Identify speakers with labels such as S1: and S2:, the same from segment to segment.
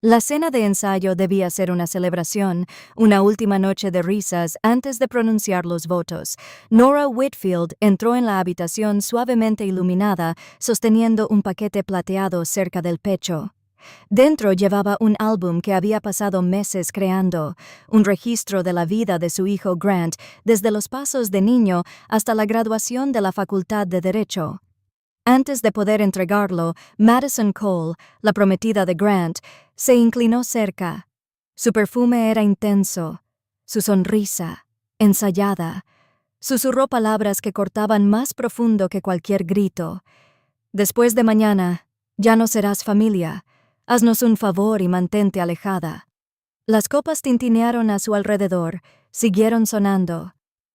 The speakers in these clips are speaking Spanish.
S1: La cena de ensayo debía ser una celebración, una última noche de risas antes de pronunciar los votos. Nora Whitfield entró en la habitación suavemente iluminada, sosteniendo un paquete plateado cerca del pecho. Dentro llevaba un álbum que había pasado meses creando, un registro de la vida de su hijo Grant, desde los pasos de niño hasta la graduación de la Facultad de Derecho. Antes de poder entregarlo, Madison Cole, la prometida de Grant, se inclinó cerca. Su perfume era intenso, su sonrisa, ensayada. Susurró palabras que cortaban más profundo que cualquier grito. Después de mañana, ya no serás familia. Haznos un favor y mantente alejada. Las copas tintinearon a su alrededor, siguieron sonando.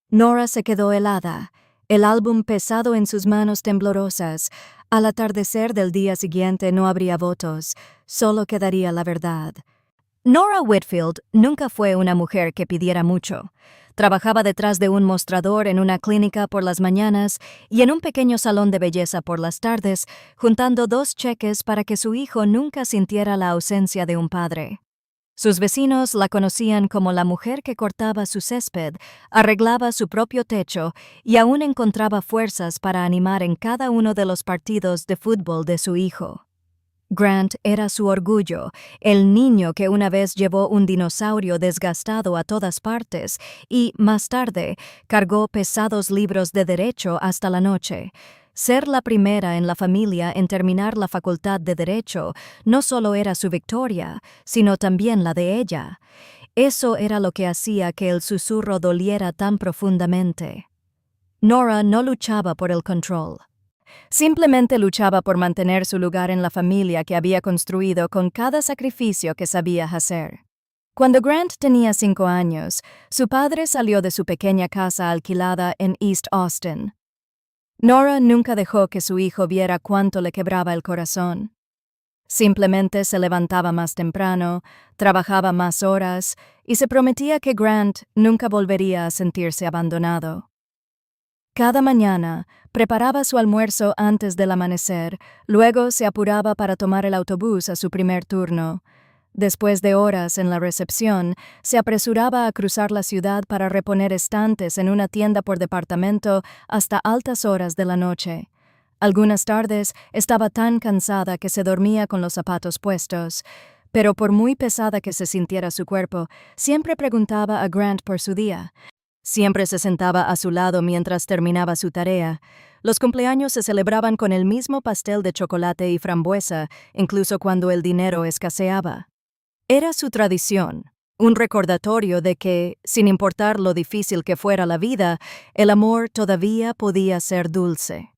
S1: Nora se quedó helada, el álbum pesado en sus manos temblorosas. Al atardecer del día siguiente no habría votos, solo quedaría la verdad. Nora Whitfield nunca fue una mujer que pidiera mucho. Trabajaba detrás de un mostrador en una clínica por las mañanas y en un pequeño salón de belleza por las tardes, juntando 2 cheques para que su hijo nunca sintiera la ausencia de un padre. Sus vecinos la conocían como la mujer que cortaba su césped, arreglaba su propio techo y aún encontraba fuerzas para animar en cada uno de los partidos de fútbol de su hijo. Grant era su orgullo, el niño que una vez llevó un dinosaurio desgastado a todas partes y, más tarde, cargó pesados libros de derecho hasta la noche. Ser la primera en la familia en terminar la facultad de Derecho no solo era su victoria, sino también la de ella. Eso era lo que hacía que el susurro doliera tan profundamente. Nora no luchaba por el control. Simplemente luchaba por mantener su lugar en la familia que había construido con cada sacrificio que sabía hacer. Cuando Grant tenía 5 años, su padre salió de su pequeña casa alquilada en East Austin. Nora nunca dejó que su hijo viera cuánto le quebraba el corazón. Simplemente se levantaba más temprano, trabajaba más horas y se prometía que Grant nunca volvería a sentirse abandonado. Cada mañana preparaba su almuerzo antes del amanecer, luego se apuraba para tomar el autobús a su primer turno. Después de horas en la recepción, se apresuraba a cruzar la ciudad para reponer estantes en una tienda por departamento hasta altas horas de la noche. Algunas tardes estaba tan cansada que se dormía con los zapatos puestos, pero por muy pesada que se sintiera su cuerpo, siempre preguntaba a Grant por su día. Siempre se sentaba a su lado mientras terminaba su tarea. Los cumpleaños se celebraban con el mismo pastel de chocolate y frambuesa, incluso cuando el dinero escaseaba. Era su tradición, un recordatorio de que, sin importar lo difícil que fuera la vida, el amor todavía podía ser dulce.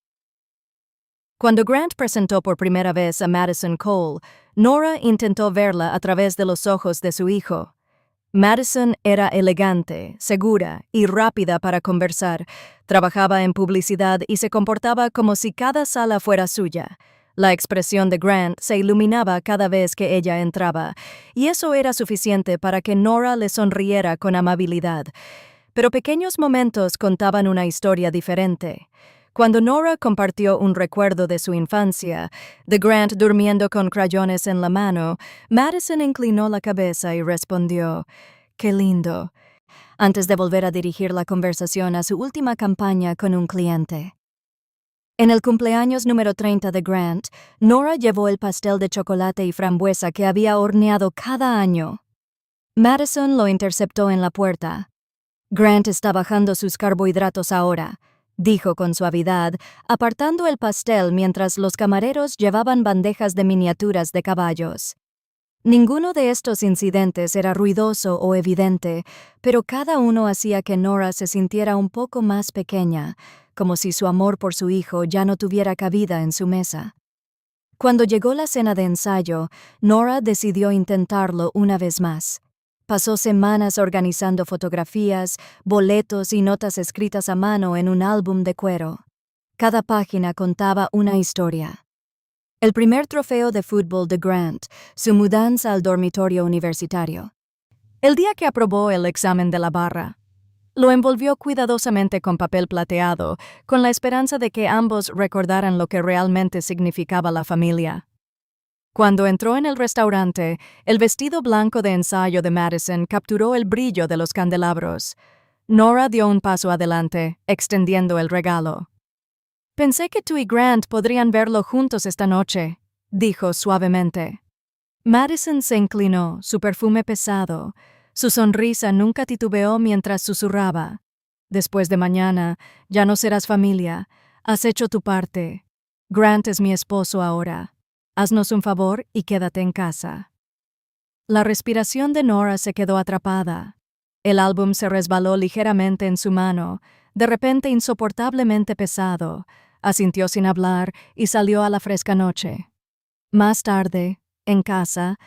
S1: Cuando Grant presentó por primera vez a Madison Cole, Nora intentó verla a través de los ojos de su hijo. Madison era elegante, segura y rápida para conversar. Trabajaba en publicidad y se comportaba como si cada sala fuera suya. La expresión de Grant se iluminaba cada vez que ella entraba, y eso era suficiente para que Nora le sonriera con amabilidad. Pero pequeños momentos contaban una historia diferente. Cuando Nora compartió un recuerdo de su infancia, de Grant durmiendo con crayones en la mano, Madison inclinó la cabeza y respondió, «Qué lindo», antes de volver a dirigir la conversación a su última campaña con un cliente. En el cumpleaños número 30 de Grant, Nora llevó el pastel de chocolate y frambuesa que había horneado cada año. Madison lo interceptó en la puerta. «Grant está bajando sus carbohidratos ahora», dijo con suavidad, apartando el pastel mientras los camareros llevaban bandejas de miniaturas de caballos. Ninguno de estos incidentes era ruidoso o evidente, pero cada uno hacía que Nora se sintiera un poco más pequeña, como si su amor por su hijo ya no tuviera cabida en su mesa. Cuando llegó la cena de ensayo, Nora decidió intentarlo una vez más. Pasó semanas organizando fotografías, boletos y notas escritas a mano en un álbum de cuero. Cada página contaba una historia. El primer trofeo de fútbol de Grant, su mudanza al dormitorio universitario. El día que aprobó el examen de la barra. Lo envolvió cuidadosamente con papel plateado, con la esperanza de que ambos recordaran lo que realmente significaba la familia. Cuando entró en el restaurante, el vestido blanco de ensayo de Madison capturó el brillo de los candelabros. Nora dio un paso adelante, extendiendo el regalo. «Pensé que tú y Grant podrían verlo juntos esta noche», dijo suavemente. Madison se inclinó, su perfume pesado. Su sonrisa nunca titubeó mientras susurraba. «Después de mañana, ya no serás familia. Has hecho tu parte. Grant es mi esposo ahora. Haznos un favor y quédate en casa». La respiración de Nora se quedó atrapada. El álbum se resbaló ligeramente en su mano, de repente insoportablemente pesado. Asintió sin hablar y salió a la fresca noche. Más tarde, en casa,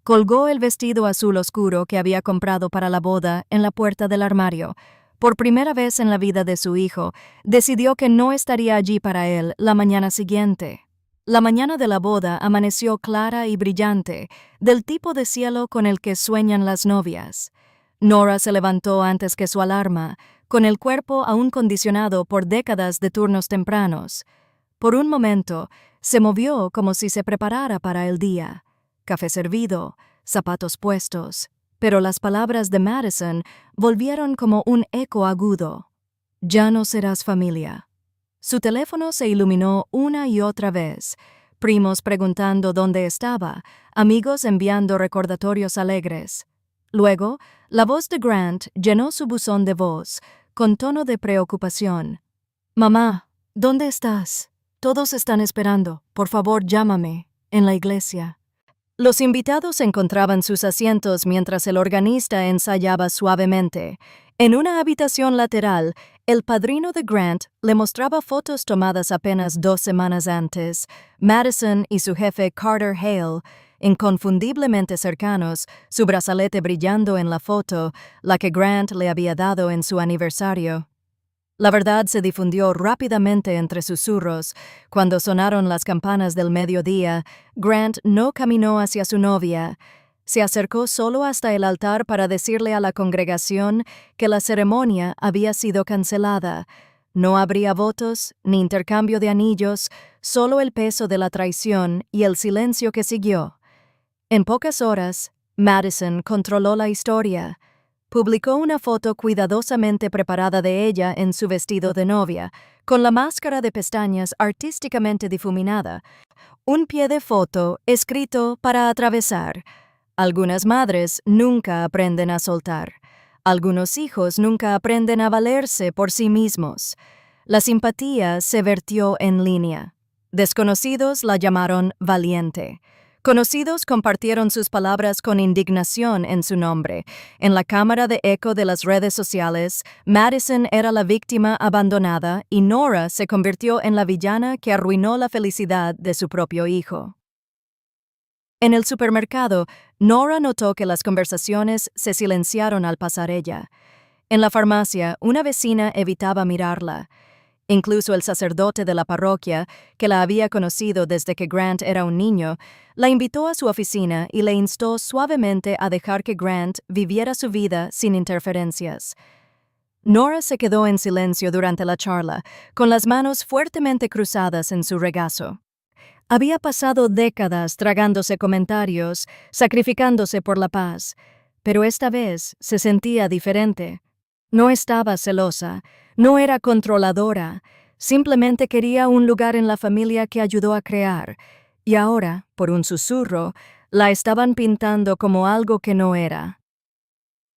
S1: colgó el vestido azul oscuro que había comprado para la boda en la puerta del armario. Por primera vez en la vida de su hijo, decidió que no estaría allí para él la mañana siguiente. La mañana de la boda amaneció clara y brillante, del tipo de cielo con el que sueñan las novias. Nora se levantó antes que su alarma, con el cuerpo aún condicionado por décadas de turnos tempranos. Por un momento, se movió como si se preparara para el día. Café servido, zapatos puestos, pero las palabras de Madison volvieron como un eco agudo. «Ya no serás familia». Su teléfono se iluminó una y otra vez, primos preguntando dónde estaba, amigos enviando recordatorios alegres. Luego, la voz de Grant llenó su buzón de voz, con tono de preocupación. «Mamá, ¿dónde estás? Todos están esperando. Por favor, llámame. En la iglesia». Los invitados encontraban sus asientos mientras el organista ensayaba suavemente. En una habitación lateral, el padrino de Grant le mostraba fotos tomadas apenas 2 semanas antes. Madison y su jefe Carter Hale, inconfundiblemente cercanos, su brazalete brillando en la foto, la que Grant le había dado en su aniversario. La verdad se difundió rápidamente entre susurros. Cuando sonaron las campanas del mediodía, Grant no caminó hacia su novia. Se acercó solo hasta el altar para decirle a la congregación que la ceremonia había sido cancelada. No habría votos ni intercambio de anillos, solo el peso de la traición y el silencio que siguió. En pocas horas, Madison controló la historia. Publicó una foto cuidadosamente preparada de ella en su vestido de novia, con la máscara de pestañas artísticamente difuminada. Un pie de foto escrito para atravesar. Algunas madres nunca aprenden a soltar. Algunos hijos nunca aprenden a valerse por sí mismos. La simpatía se vertió en línea. Desconocidos la llamaron valiente. Conocidos compartieron sus palabras con indignación en su nombre. En la cámara de eco de las redes sociales, Madison era la víctima abandonada y Nora se convirtió en la villana que arruinó la felicidad de su propio hijo. En el supermercado, Nora notó que las conversaciones se silenciaron al pasar ella. En la farmacia, una vecina evitaba mirarla. Incluso el sacerdote de la parroquia, que la había conocido desde que Grant era un niño, la invitó a su oficina y le instó suavemente a dejar que Grant viviera su vida sin interferencias. Nora se quedó en silencio durante la charla, con las manos fuertemente cruzadas en su regazo. Había pasado décadas tragándose comentarios, sacrificándose por la paz, pero esta vez se sentía diferente. No estaba celosa, no era controladora, simplemente quería un lugar en la familia que ayudó a crear, y ahora, por un susurro, la estaban pintando como algo que no era.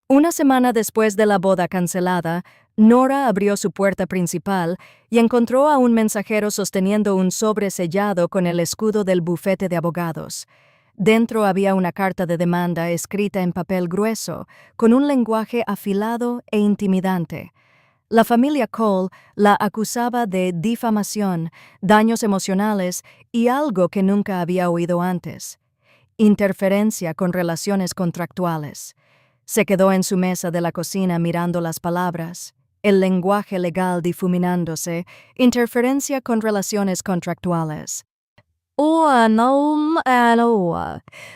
S1: Una semana después de la boda cancelada, Nora abrió su puerta principal y encontró a un mensajero sosteniendo un sobre sellado con el escudo del bufete de abogados. Dentro había una carta de demanda escrita en papel grueso, con un lenguaje afilado e intimidante. La familia Cole la acusaba de difamación, daños emocionales y algo que nunca había oído antes: interferencia con relaciones contractuales. Se quedó en su mesa de la cocina mirando las palabras, el lenguaje legal difuminándose, interferencia con relaciones contractuales.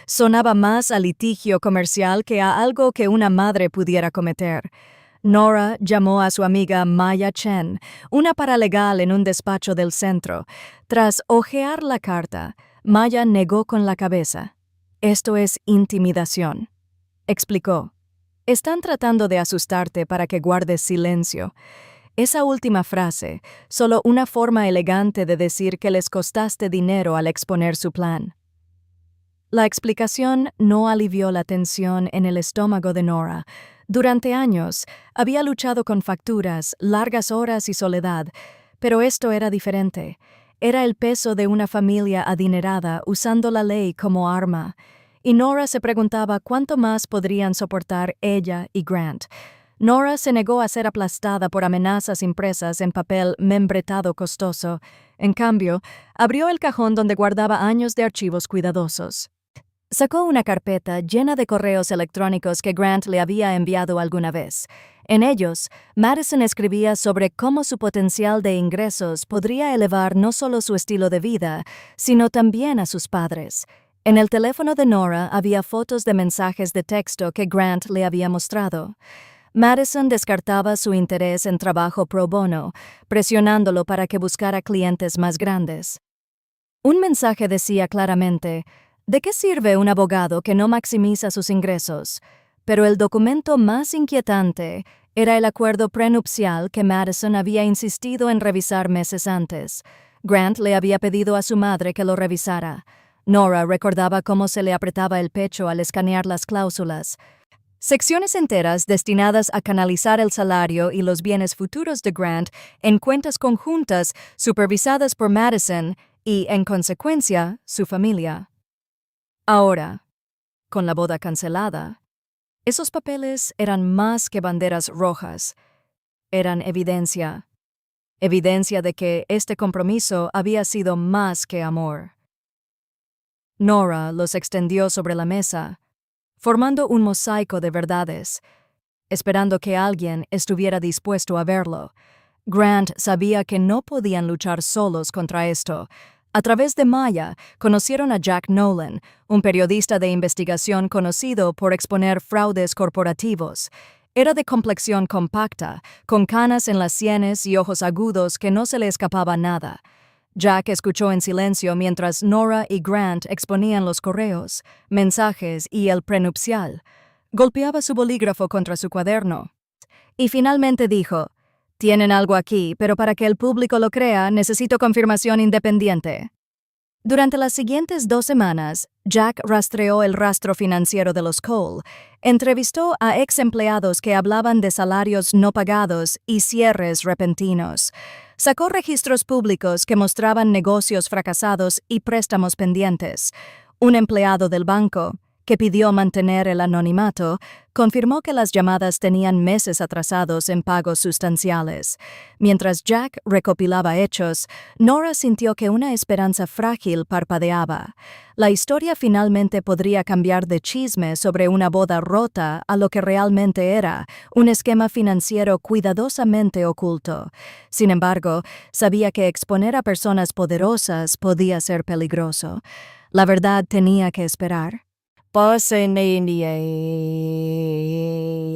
S1: Sonaba más a litigio comercial que a algo que una madre pudiera cometer. Nora llamó a su amiga Maya Chen, una paralegal en un despacho del centro. Tras hojear la carta, Maya negó con la cabeza. Esto es intimidación. Explicó. Están tratando de asustarte para que guardes silencio. Esa última frase, solo una forma elegante de decir que les costaste dinero al exponer su plan. La explicación no alivió la tensión en el estómago de Nora. Durante años, había luchado con facturas, largas horas y soledad, pero esto era diferente. Era el peso de una familia adinerada usando la ley como arma. Y Nora se preguntaba cuánto más podrían soportar ella y Grant. Nora se negó a ser aplastada por amenazas impresas en papel membretado costoso. En cambio, abrió el cajón donde guardaba años de archivos cuidadosos. Sacó una carpeta llena de correos electrónicos que Grant le había enviado alguna vez. En ellos, Madison escribía sobre cómo su potencial de ingresos podría elevar no solo su estilo de vida, sino también a sus padres. En el teléfono de Nora había fotos de mensajes de texto que Grant le había mostrado. Madison descartaba su interés en trabajo pro bono, presionándolo para que buscara clientes más grandes. Un mensaje decía claramente: ¿de qué sirve un abogado que no maximiza sus ingresos? Pero el documento más inquietante era el acuerdo prenupcial que Madison había insistido en revisar meses antes. Grant le había pedido a su madre que lo revisara. Nora recordaba cómo se le apretaba el pecho al escanear las cláusulas. Secciones enteras destinadas a canalizar el salario y los bienes futuros de Grant en cuentas conjuntas supervisadas por Madison y, en consecuencia, su familia. Ahora, con la boda cancelada, esos papeles eran más que banderas rojas. Eran evidencia de que este compromiso había sido más que amor. Nora los extendió sobre la mesa, formando un mosaico de verdades, esperando que alguien estuviera dispuesto a verlo. Grant sabía que no podían luchar solos contra esto. A través de Maya, conocieron a Jack Nolan, un periodista de investigación conocido por exponer fraudes corporativos. Era de complexión compacta, con canas en las sienes y ojos agudos que no se le escapaba nada. Jack escuchó en silencio mientras Nora y Grant exponían los correos, mensajes y el prenupcial. Golpeaba su bolígrafo contra su cuaderno. Y finalmente dijo: «Tienen algo aquí, pero para que el público lo crea, necesito confirmación independiente». Durante las siguientes 2 semanas, Jack rastreó el rastro financiero de los Cole, entrevistó a ex empleados que hablaban de salarios no pagados y cierres repentinos. Sacó registros públicos que mostraban negocios fracasados y préstamos pendientes. Un empleado del banco, que pidió mantener el anonimato, confirmó que las llamadas tenían meses atrasados en pagos sustanciales. Mientras Jack recopilaba hechos, Nora sintió que una esperanza frágil parpadeaba. La historia finalmente podría cambiar de chisme sobre una boda rota a lo que realmente era, un esquema financiero cuidadosamente oculto. Sin embargo, sabía que exponer a personas poderosas podía ser peligroso. La verdad tenía que esperar. Y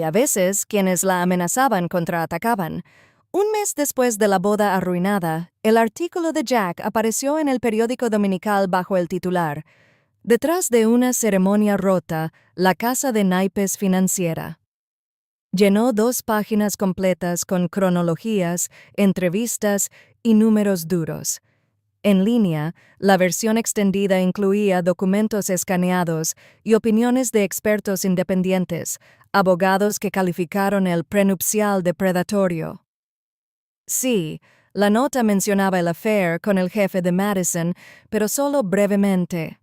S1: a veces quienes la amenazaban contraatacaban. Un mes después de la boda arruinada, el artículo de Jack apareció en el periódico dominical bajo el titular: «Detrás de una ceremonia rota, la casa de naipes financiera». Llenó 2 páginas completas con cronologías, entrevistas y números duros. En línea, la versión extendida incluía documentos escaneados y opiniones de expertos independientes, abogados que calificaron el prenupcial de predatorio. Sí, la nota mencionaba el affair con el jefe de Madison, pero solo brevemente.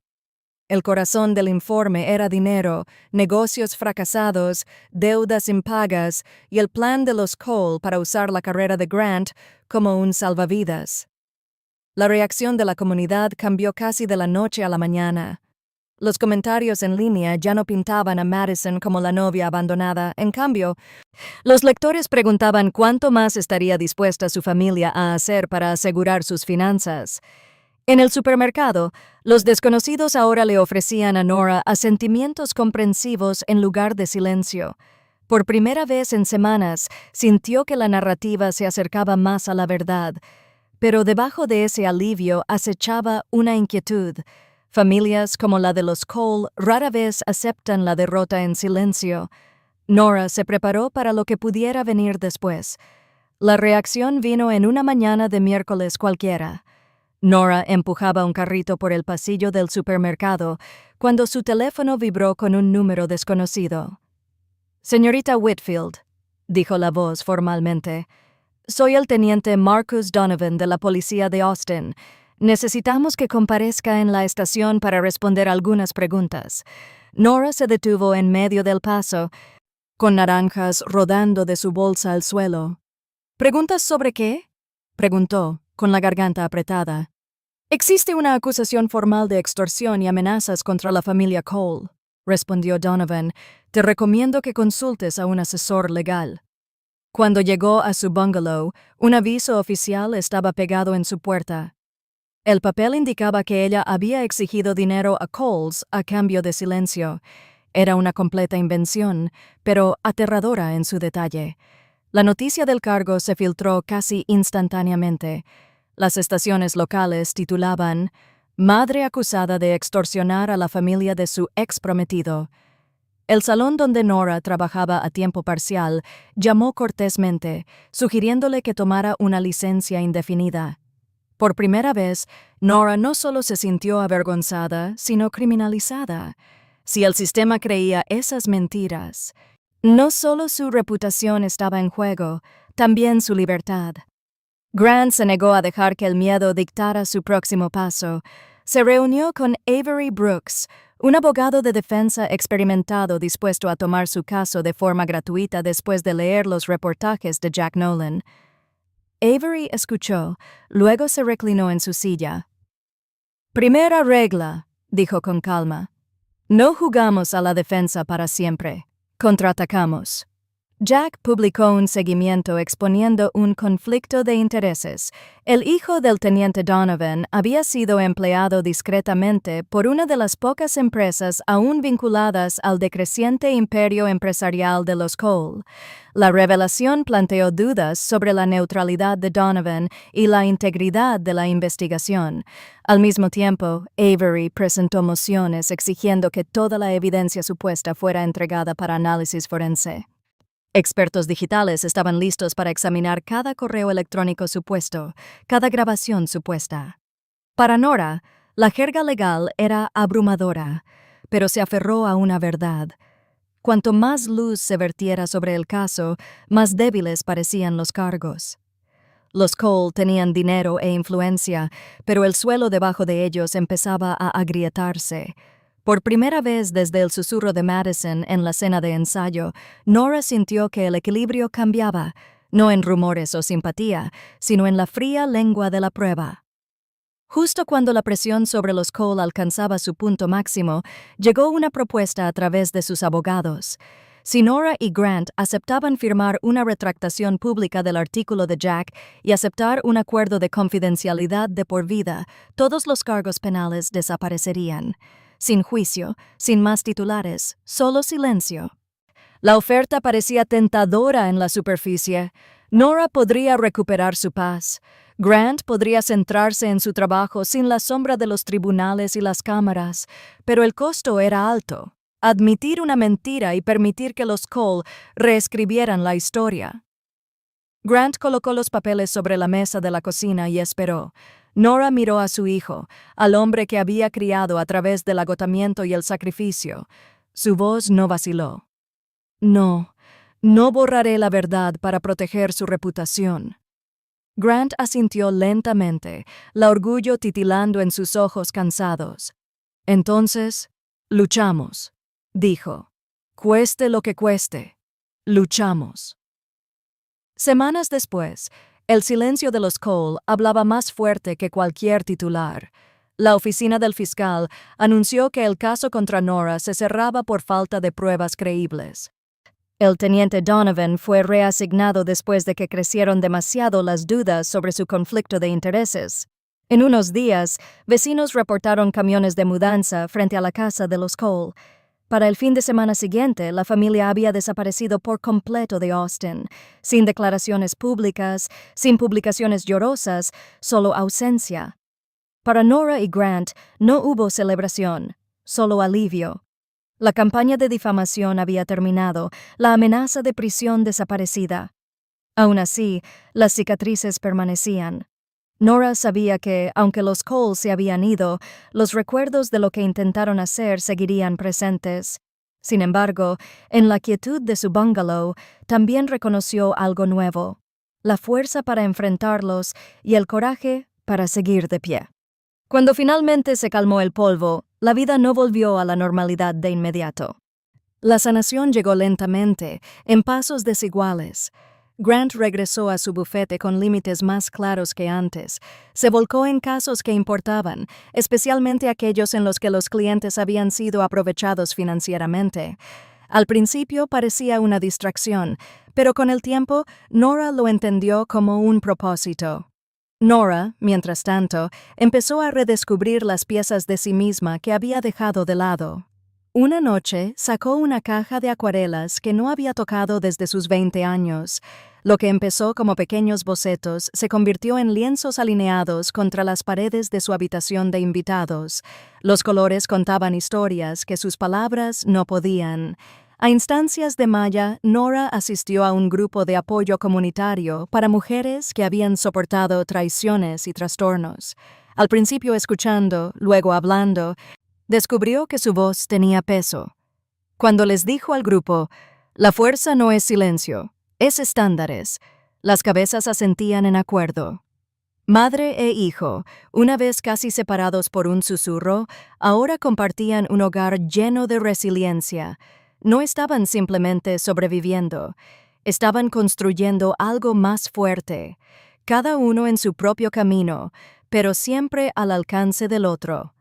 S1: El corazón del informe era dinero, negocios fracasados, deudas impagas y el plan de los Cole para usar la carrera de Grant como un salvavidas. La reacción de la comunidad cambió casi de la noche a la mañana. Los comentarios en línea ya no pintaban a Madison como la novia abandonada. En cambio, los lectores preguntaban cuánto más estaría dispuesta su familia a hacer para asegurar sus finanzas. En el supermercado, los desconocidos ahora le ofrecían a Nora asentimientos comprensivos en lugar de silencio. Por primera vez en semanas, sintió que la narrativa se acercaba más a la verdad. Pero debajo de ese alivio acechaba una inquietud. Familias como la de los Cole rara vez aceptan la derrota en silencio. Nora se preparó para lo que pudiera venir después. La reacción vino en una mañana de miércoles cualquiera. Nora empujaba un carrito por el pasillo del supermercado cuando su teléfono vibró con un número desconocido. «Señorita Whitfield», dijo la voz formalmente, «soy el teniente Marcus Donovan de la policía de Austin. Necesitamos que comparezca en la estación para responder algunas preguntas». Nora se detuvo en medio del paso, con naranjas rodando de su bolsa al suelo. «¿Preguntas sobre qué?», preguntó, con la garganta apretada. «Existe una acusación formal de extorsión y amenazas contra la familia Cole», respondió Donovan. «Te recomiendo que consultes a un asesor legal». Cuando llegó a su bungalow, un aviso oficial estaba pegado en su puerta. El papel indicaba que ella había exigido dinero a Coles a cambio de silencio. Era una completa invención, pero aterradora en su detalle. La noticia del cargo se filtró casi instantáneamente. Las estaciones locales titulaban «Madre acusada de extorsionar a la familia de su ex prometido». El salón donde Nora trabajaba a tiempo parcial llamó cortésmente, sugiriéndole que tomara una licencia indefinida. Por primera vez, Nora no solo se sintió avergonzada, sino criminalizada. Si el sistema creía esas mentiras, no solo su reputación estaba en juego, también su libertad. Grant se negó a dejar que el miedo dictara su próximo paso. Se reunió con Avery Brooks, un abogado de defensa experimentado dispuesto a tomar su caso de forma gratuita después de leer los reportajes de Jack Nolan. Avery escuchó, luego se reclinó en su silla. «Primera regla», dijo con calma. «No jugamos a la defensa para siempre. Contraatacamos». Jack publicó un seguimiento exponiendo un conflicto de intereses. El hijo del teniente Donovan había sido empleado discretamente por una de las pocas empresas aún vinculadas al decreciente imperio empresarial de los Cole. La revelación planteó dudas sobre la neutralidad de Donovan y la integridad de la investigación. Al mismo tiempo, Avery presentó mociones exigiendo que toda la evidencia supuesta fuera entregada para análisis forense. Expertos digitales estaban listos para examinar cada correo electrónico supuesto, cada grabación supuesta. Para Nora, la jerga legal era abrumadora, pero se aferró a una verdad. Cuanto más luz se vertiera sobre el caso, más débiles parecían los cargos. Los Cole tenían dinero e influencia, pero el suelo debajo de ellos empezaba a agrietarse. Por primera vez desde el susurro de Madison en la cena de ensayo, Nora sintió que el equilibrio cambiaba, no en rumores o simpatía, sino en la fría lengua de la prueba. Justo cuando la presión sobre los Cole alcanzaba su punto máximo, llegó una propuesta a través de sus abogados. Si Nora y Grant aceptaban firmar una retractación pública del artículo de Jack y aceptar un acuerdo de confidencialidad de por vida, todos los cargos penales desaparecerían. Sin juicio, sin más titulares, solo silencio. La oferta parecía tentadora en la superficie. Nora podría recuperar su paz. Grant podría centrarse en su trabajo sin la sombra de los tribunales y las cámaras, pero el costo era alto. Admitir una mentira y permitir que los Cole reescribieran la historia. Grant colocó los papeles sobre la mesa de la cocina y esperó. Nora miró a su hijo, al hombre que había criado a través del agotamiento y el sacrificio. Su voz no vaciló. No borraré la verdad para proteger su reputación. Grant asintió lentamente, el orgullo titilando en sus ojos cansados. Entonces, luchamos, dijo. Cueste lo que cueste, luchamos. Semanas después, el silencio de los Cole hablaba más fuerte que cualquier titular. La oficina del fiscal anunció que el caso contra Nora se cerraba por falta de pruebas creíbles. El teniente Donovan fue reasignado después de que crecieron demasiado las dudas sobre su conflicto de intereses. En unos días, vecinos reportaron camiones de mudanza frente a la casa de los Cole. Para el fin de semana siguiente, la familia había desaparecido por completo de Austin, sin declaraciones públicas, sin publicaciones llorosas, solo ausencia. Para Nora y Grant no hubo celebración, solo alivio. La campaña de difamación había terminado, la amenaza de prisión desaparecida. Aún así, las cicatrices permanecían. Nora sabía que, aunque los Cole se habían ido, los recuerdos de lo que intentaron hacer seguirían presentes. Sin embargo, en la quietud de su bungalow, también reconoció algo nuevo: la fuerza para enfrentarlos y el coraje para seguir de pie. Cuando finalmente se calmó el polvo, la vida no volvió a la normalidad de inmediato. La sanación llegó lentamente, en pasos desiguales. Grant regresó a su bufete con límites más claros que antes. Se volcó en casos que importaban, especialmente aquellos en los que los clientes habían sido aprovechados financieramente. Al principio parecía una distracción, pero con el tiempo Nora lo entendió como un propósito. Nora, mientras tanto, empezó a redescubrir las piezas de sí misma que había dejado de lado. Una noche sacó una caja de acuarelas que no había tocado desde sus 20 años. Lo que empezó como pequeños bocetos se convirtió en lienzos alineados contra las paredes de su habitación de invitados. Los colores contaban historias que sus palabras no podían. A instancias de Maya, Nora asistió a un grupo de apoyo comunitario para mujeres que habían soportado traiciones y trastornos. Al principio escuchando, luego hablando, descubrió que su voz tenía peso. Cuando les dijo al grupo: «La fuerza no es silencio, es estándares», las cabezas asentían en acuerdo. Madre e hijo, una vez casi separados por un susurro, ahora compartían un hogar lleno de resiliencia. No estaban simplemente sobreviviendo, estaban construyendo algo más fuerte, cada uno en su propio camino, pero siempre al alcance del otro.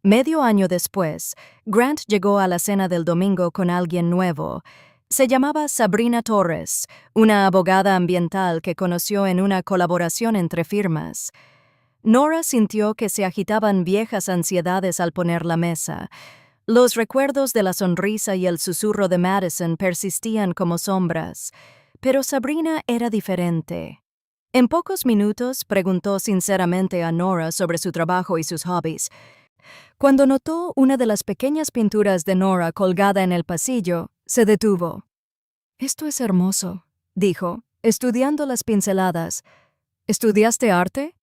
S1: Medio año después, Grant llegó a la cena del domingo con alguien nuevo. Se llamaba Sabrina Torres, una abogada ambiental que conoció en una colaboración entre firmas. Nora sintió que se agitaban viejas ansiedades al poner la mesa. Los recuerdos de la sonrisa y el susurro de Madison persistían como sombras, pero Sabrina era diferente. En pocos minutos preguntó sinceramente a Nora sobre su trabajo y sus hobbies. Cuando notó una de las pequeñas pinturas de Nora colgada en el pasillo, se detuvo. «Esto es hermoso», dijo, estudiando las pinceladas. «¿Estudiaste arte?»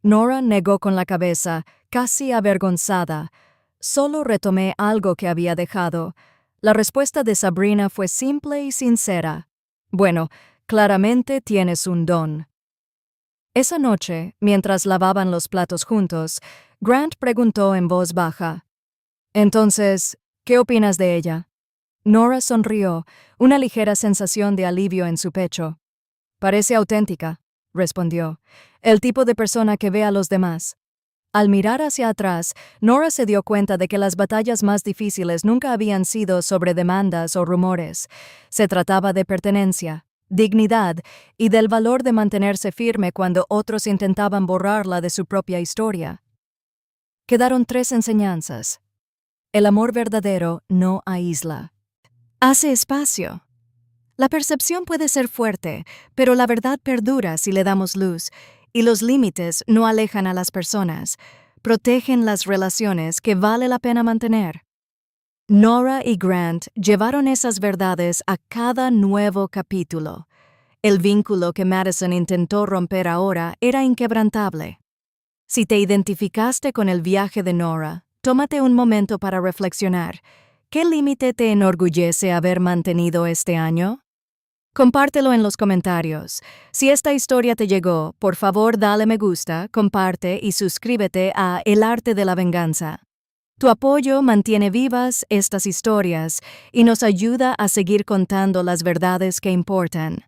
S1: Nora negó con la cabeza, casi avergonzada. «Solo retomé algo que había dejado». La respuesta de Sabrina fue simple y sincera. «Bueno, claramente tienes un don». Esa noche, mientras lavaban los platos juntos, Grant preguntó en voz baja: «Entonces, ¿qué opinas de ella?» Nora sonrió, una ligera sensación de alivio en su pecho. «Parece auténtica», respondió, «el tipo de persona que ve a los demás». Al mirar hacia atrás, Nora se dio cuenta de que las batallas más difíciles nunca habían sido sobre demandas o rumores. Se trataba de pertenencia, dignidad y del valor de mantenerse firme cuando otros intentaban borrarla de su propia historia. Quedaron 3 enseñanzas. El amor verdadero no aísla. Hace espacio. La percepción puede ser fuerte, pero la verdad perdura si le damos luz, y los límites no alejan a las personas, protegen las relaciones que vale la pena mantener. Nora y Grant llevaron esas verdades a cada nuevo capítulo. El vínculo que Madison intentó romper ahora era inquebrantable. Si te identificaste con el viaje de Nora, tómate un momento para reflexionar. ¿Qué límite te enorgullece haber mantenido este año? Compártelo en los comentarios. Si esta historia te llegó, por favor dale me gusta, comparte y suscríbete a El Arte de la Venganza. Tu apoyo mantiene vivas estas historias y nos ayuda a seguir contando las verdades que importan.